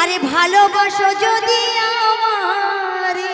আরে ভালোবাসো যদি আমারে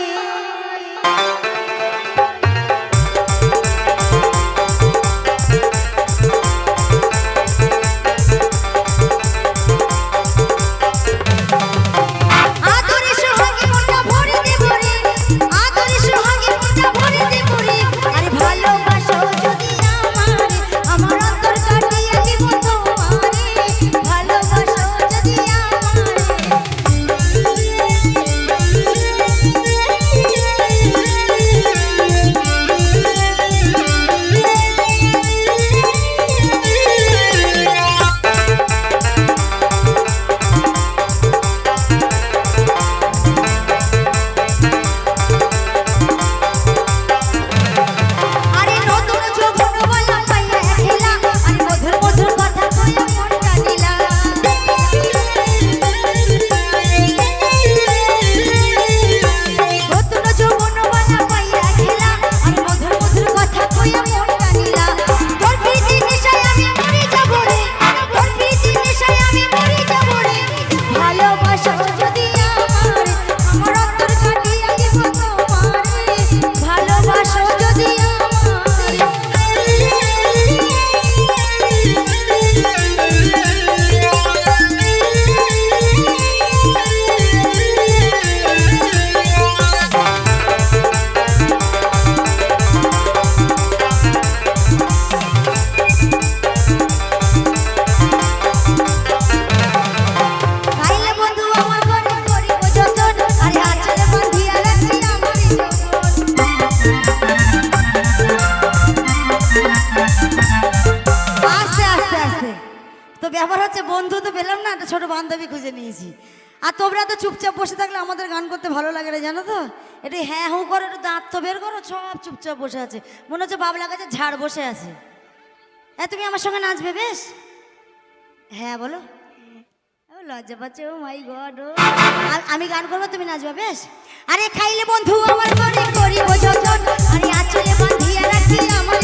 ব্যাপার হচ্ছে বন্ধু তো পেলাম না, একটা ছোট বান্ধবী খুঁজে নিয়েছি। আর তোমরা তো চুপচাপ বসে থাকলে আমাদের গান করতে ভালো লাগে না, জানো তো। এটা হ্যাঁ হুঁ করো, একটু দাঁত তো বের করো, সব চুপচাপ বসে আছে, মনে হচ্ছে বাবলা গাছে ঝাড় বসে আছে। হ্যাঁ তুমি আমার সঙ্গে নাচবে বেশ? হ্যাঁ বলো। লজ্জা পাচ্ছে, ও মাই গড। আমি গান করবো, তুমি নাচবে বেশ? আরে খাইলে বন্ধু আমার করে করিব যতন, আরে আঁচলে বাঁধিয়া রাখি আমার